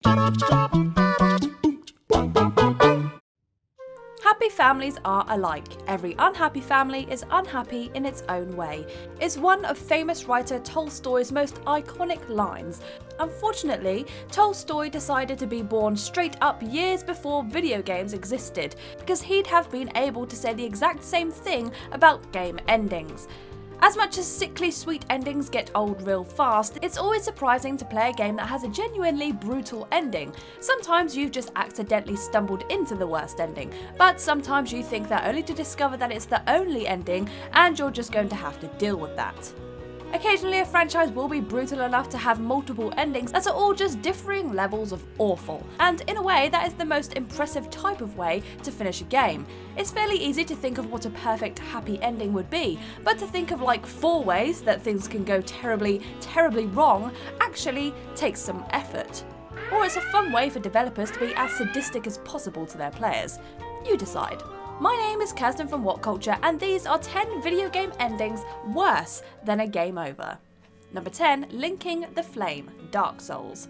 Happy families are alike. Every unhappy family is unhappy in its own way. It's one of famous writer Tolstoy's most iconic lines. Unfortunately, Tolstoy decided to be born straight up years before video games existed, because he'd have been able to say the exact same thing about game endings. As much as sickly sweet endings get old real fast, it's always surprising to play a game that has a genuinely brutal ending. Sometimes you've just accidentally stumbled into the worst ending, but sometimes you think that only to discover that it's the only ending and you're just going to have to deal with that. Occasionally a franchise will be brutal enough to have multiple endings that are all just differing levels of awful, and in a way that is the most impressive type of way to finish a game. It's fairly easy to think of what a perfect happy ending would be, but to think of like 4 ways that things can go terribly, terribly wrong actually takes some effort. Or it's a fun way for developers to be as sadistic as possible to their players. You decide. My name is Kirsten from WhatCulture, and these are 10 video game endings worse than a game over. Number 10, Linking the Flame, Dark Souls.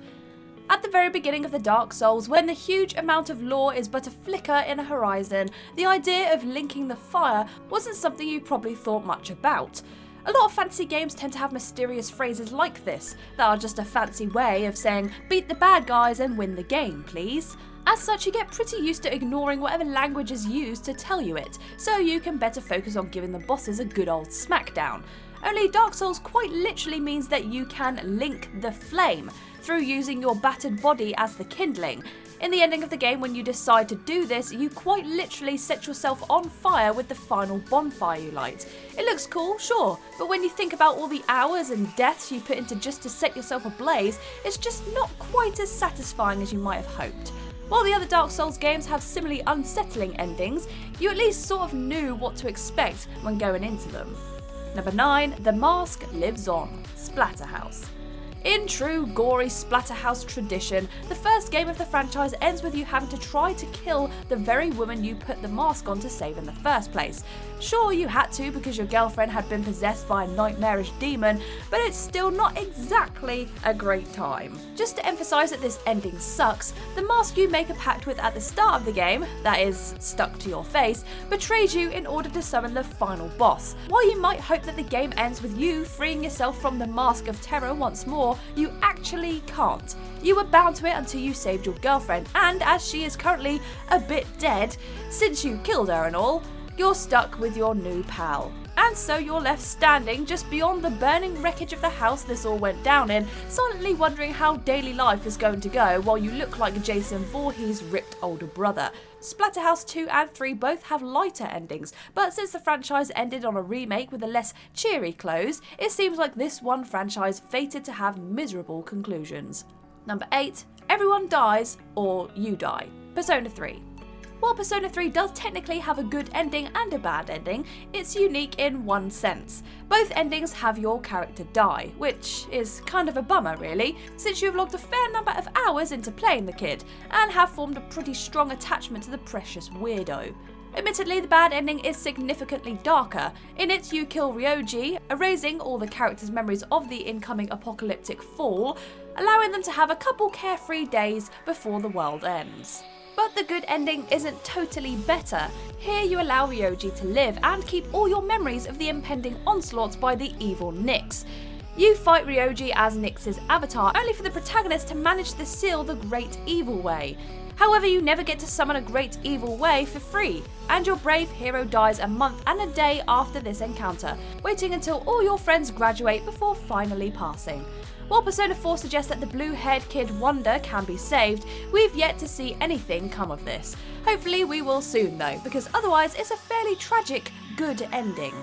At the very beginning of the Dark Souls, when the huge amount of lore is but a flicker in a horizon, the idea of linking the fire wasn't something you probably thought much about. A lot of fantasy games tend to have mysterious phrases like this, that are just a fancy way of saying, beat the bad guys and win the game, please. As such, you get pretty used to ignoring whatever language is used to tell you it, so you can better focus on giving the bosses a good old smackdown. Only Dark Souls quite literally means that you can link the flame, through using your battered body as the kindling. In the ending of the game, when you decide to do this, you quite literally set yourself on fire with the final bonfire you light. It looks cool, sure, but when you think about all the hours and deaths you put into just to set yourself ablaze, it's just not quite as satisfying as you might have hoped. While the other Dark Souls games have similarly unsettling endings, you at least sort of knew what to expect when going into them. Number 9, The Mask Lives On, Splatterhouse. In true gory Splatterhouse tradition, the first game of the franchise ends with you having to try to kill the very woman you put the mask on to save in the first place. Sure, you had to because your girlfriend had been possessed by a nightmarish demon, but it's still not exactly a great time. Just to emphasise that this ending sucks, the mask you make a pact with at the start of the game, that is, stuck to your face, betrays you in order to summon the final boss. While you might hope that the game ends with you freeing yourself from the mask of terror once more, you actually can't. You were bound to it until you saved your girlfriend, and as she is currently a bit dead, since you killed her and all, you're stuck with your new pal. And so you're left standing just beyond the burning wreckage of the house this all went down in, silently wondering how daily life is going to go while you look like Jason Voorhees' ripped older brother. Splatterhouse 2 and 3 both have lighter endings, but since the franchise ended on a remake with a less cheery close, it seems like this one franchise fated to have miserable conclusions. Number 8, Everyone Dies or You Die, Persona 3. While Persona 3 does technically have a good ending and a bad ending, it's unique in one sense. Both endings have your character die, which is kind of a bummer really, since you've logged a fair number of hours into playing the kid, and have formed a pretty strong attachment to the precious weirdo. Admittedly, the bad ending is significantly darker. In it, you kill Ryoji, erasing all the characters' memories of the incoming apocalyptic fall, allowing them to have a couple carefree days before the world ends. But the good ending isn't totally better. Here you allow Ryoji to live and keep all your memories of the impending onslaughts by the evil Nyx. You fight Ryoji as Nyx's avatar, only for the protagonist to manage to seal the Great Evil Way. However, you never get to summon a Great Evil Way for free, and your brave hero dies a month and a day after this encounter, waiting until all your friends graduate before finally passing. While Persona 4 suggests that the blue-haired kid Wanda can be saved, we've yet to see anything come of this. Hopefully we will soon though, because otherwise it's a fairly tragic, good ending.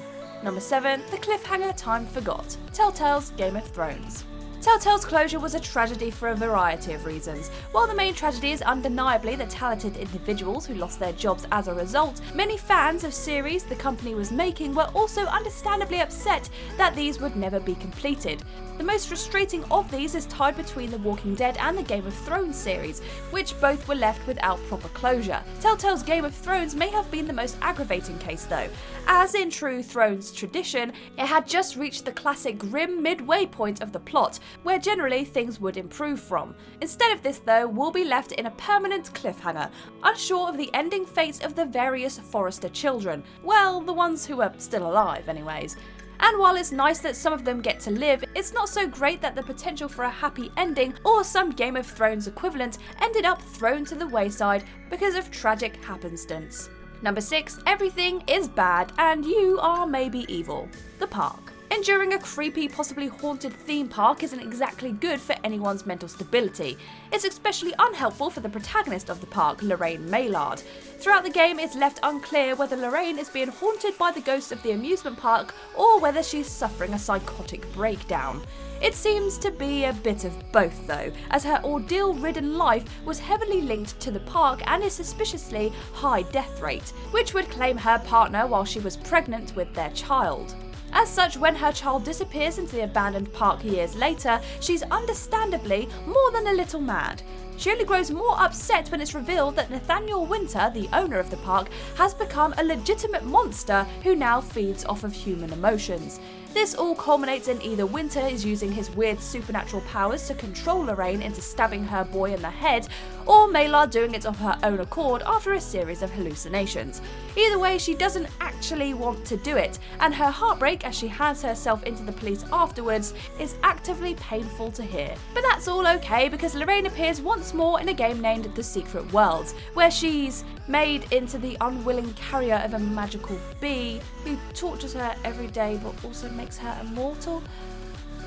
Number 7, The Cliffhanger Time Forgot, TELLTALE'S Game of Thrones. TELLTALE'S closure was a tragedy for a variety of reasons. While the main tragedy is undeniably the talented individuals who lost their jobs as a result, many fans of series the company was making were also understandably upset that these would never be completed. The most frustrating of these is tied between The Walking Dead and the Game of Thrones series, which both were left without proper closure. TELLTALE'S Game of Thrones may have been the most aggravating case though, as in true Thrones tradition, it had just reached the classic grim midway point of the plot, where generally things would improve from. Instead of this though, we'll be left in a permanent cliffhanger, unsure of the ending fates of the various Forrester children. Well, the ones who are still alive anyways. And while it's nice that some of them get to live, it's not so great that the potential for a happy ending or some Game of Thrones equivalent ended up thrown to the wayside because of tragic happenstance. Number 6, everything is bad and you are maybe evil. The park. Enduring a creepy, possibly haunted theme park isn't exactly good for anyone's mental stability. It's especially unhelpful for the protagonist of the park, Lorraine Maillard. Throughout the game, it's left unclear whether Lorraine is being haunted by the ghosts of the amusement park or whether she's suffering a psychotic breakdown. It seems to be a bit of both though, as her ordeal-ridden life was heavily linked to the park and its suspiciously high death rate, which would claim her partner while she was pregnant with their child. As such, when her child disappears into the abandoned park years later, she's understandably more than a little mad. She only grows more upset when it's revealed that Nathaniel Winter, the owner of the park, has become a legitimate monster who now feeds off of human emotions. This all culminates in either Winter is using his weird supernatural powers to control Lorraine into stabbing her boy in the head, or Maillard doing it of her own accord after a series of hallucinations. Either way, she doesn't actually want to do it, and her heartbreak as she hands herself into the police afterwards is actively painful to hear. But that's all okay because Lorraine appears once more in a game named The Secret Worlds, where she's made into the unwilling carrier of a magical bee who tortures her every day but also makes her immortal,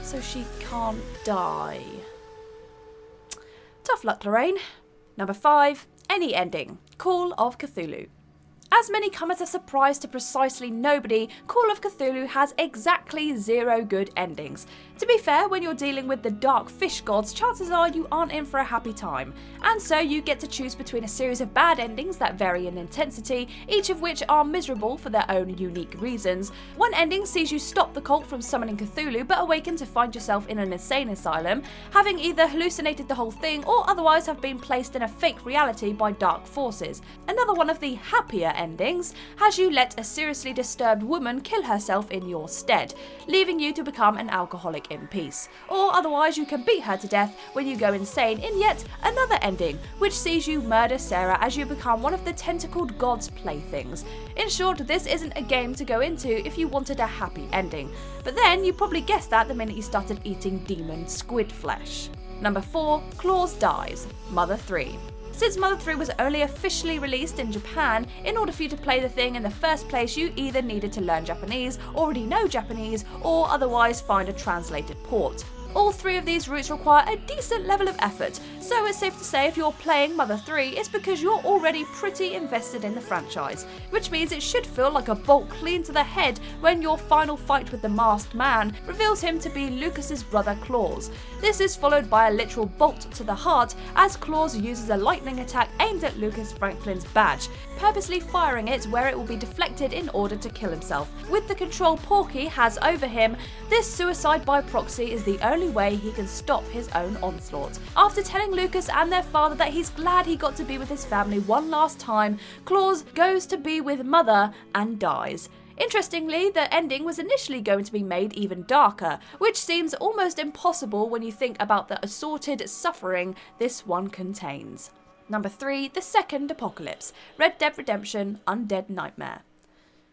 so she can't die. Tough luck, Lorraine. Number 5, any ending. Call of Cthulhu. As many come as a surprise to precisely nobody, Call of Cthulhu has exactly 0 good endings. To be fair, when you're dealing with the dark fish gods, chances are you aren't in for a happy time. And so you get to choose between a series of bad endings that vary in intensity, each of which are miserable for their own unique reasons. One ending sees you stop the cult from summoning Cthulhu but awaken to find yourself in an insane asylum, having either hallucinated the whole thing or otherwise have been placed in a fake reality by dark forces. Another one of the happier endings has you let a seriously disturbed woman kill herself in your stead, leaving you to become an alcoholic in peace. Or otherwise you can beat her to death when you go insane in yet another ending, which sees you murder Sarah as you become one of the tentacled god's playthings. In short, this isn't a game to go into if you wanted a happy ending, but then you probably guessed that the minute you started eating demon squid flesh. Number 4, CLAUS dies. Mother 3. Since Mother 3 was only officially released in Japan, in order for you to play the thing in the first place you either needed to learn Japanese, already know Japanese, or otherwise find a translated port. All 3 of these routes require a decent level of effort, so it's safe to say if you're playing Mother 3, it's because you're already pretty invested in the franchise, which means it should feel like a bolt clean to the head when your final fight with the masked man reveals him to be Lucas's brother CLAUS. This is followed by a literal bolt to the heart as CLAUS uses a lightning attack aimed at Lucas Franklin's badge, purposely firing it where it will be deflected in order to kill himself. With the control Porky has over him, this suicide by proxy is the only way he can stop his own onslaught. After telling Lucas and their father that he's glad he got to be with his family one last time, CLAUS goes to be with Mother and dies. Interestingly, the ending was initially going to be made even darker, which seems almost impossible when you think about the assorted suffering this one contains. Number 3, the second apocalypse. Red Dead Redemption Undead Nightmare.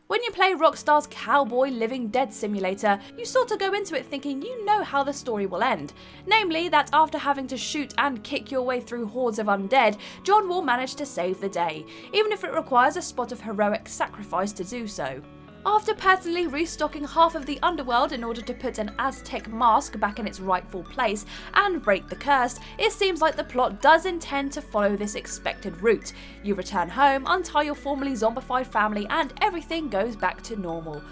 When you play Rockstar's Cowboy Living Dead simulator, you sort of go into it thinking you know how the story will end. Namely, that after having to shoot and kick your way through hordes of undead, John will manage to save the day, even if it requires a spot of heroic sacrifice to do so. After personally restocking half of the underworld in order to put an Aztec mask back in its rightful place and break the curse, it seems like the plot does intend to follow this expected route. You return home, untie your formerly zombified family, and everything goes back to normal.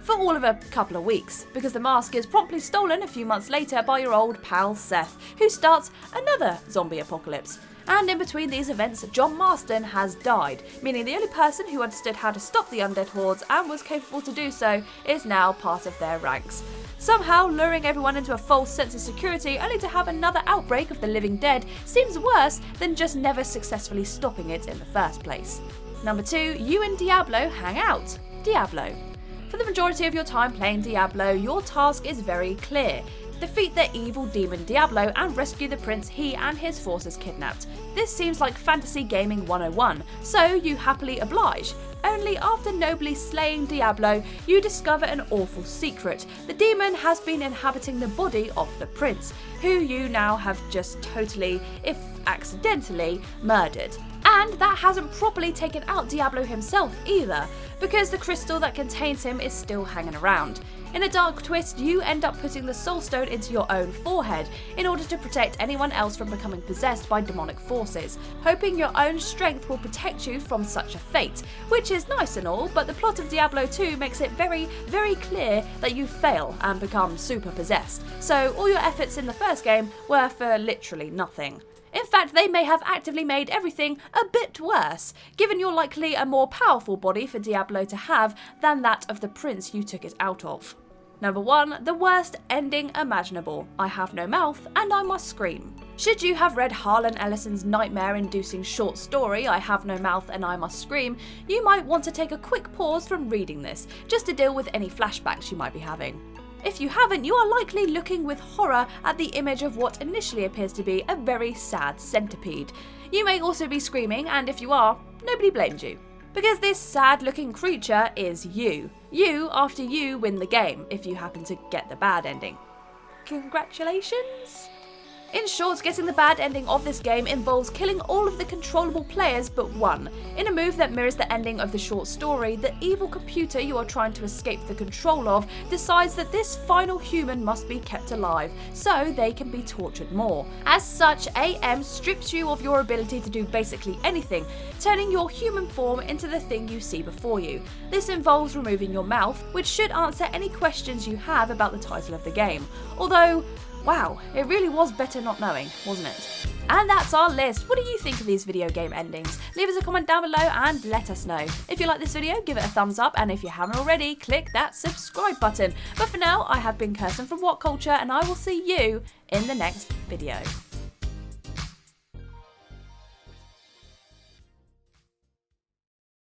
For all of a couple of weeks, because the mask is promptly stolen a few months later by your old pal Seth, who starts another zombie apocalypse. And in between these events, John Marston has died, meaning the only person who understood how to stop the undead hordes and was capable to do so is now part of their ranks. Somehow, luring everyone into a false sense of security only to have another outbreak of the living dead seems worse than just never successfully stopping it in the first place. Number 2, you and Diablo hang out. Diablo. For the majority of your time playing Diablo, your task is very clear. defeat the evil demon Diablo and rescue the prince he and his forces kidnapped. This seems like fantasy gaming 101, so you happily oblige. Only after nobly slaying Diablo, you discover an awful secret. The demon has been inhabiting the body of the prince, who you now have just totally, if accidentally, murdered. And that hasn't properly taken out Diablo himself either, because the crystal that contains him is still hanging around. In a dark twist, you end up putting the soul stone into your own forehead in order to protect anyone else from becoming possessed by demonic forces, hoping your own strength will protect you from such a fate, which is nice and all, but the plot of Diablo 2 makes it very, very clear that you fail and become super possessed, so all your efforts in the first game were for literally nothing. In fact, they may have actively made everything a bit worse, given you're likely a more powerful body for Diablo to have than that of the prince you took it out of. Number 1, the worst ending imaginable. I have no mouth and I must scream. Should you have read Harlan Ellison's nightmare-inducing short story, I Have No Mouth and I Must Scream, you might want to take a quick pause from reading this, just to deal with any flashbacks you might be having. If you haven't, you are likely looking with horror at the image of what initially appears to be a very sad centipede. You may also be screaming, and if you are, nobody blames you. Because this sad-looking creature is you. You after you win the game, if you happen to get the bad ending. Congratulations? In short, getting the bad ending of this game involves killing all of the controllable players but one. In a move that mirrors the ending of the short story, the evil computer you are trying to escape the control of decides that this final human must be kept alive, so they can be tortured more. As such, AM strips you of your ability to do basically anything, turning your human form into the thing you see before you. This involves removing your mouth, which should answer any questions you have about the title of the game. Although, wow, it really was better not knowing, wasn't it? And that's our list. What do you think of these video game endings? Leave us a comment down below and let us know. If you like this video, give it a thumbs up, and if you haven't already, click that subscribe button. But for now, I have been Kirsten from WhatCulture, and I will see you in the next video.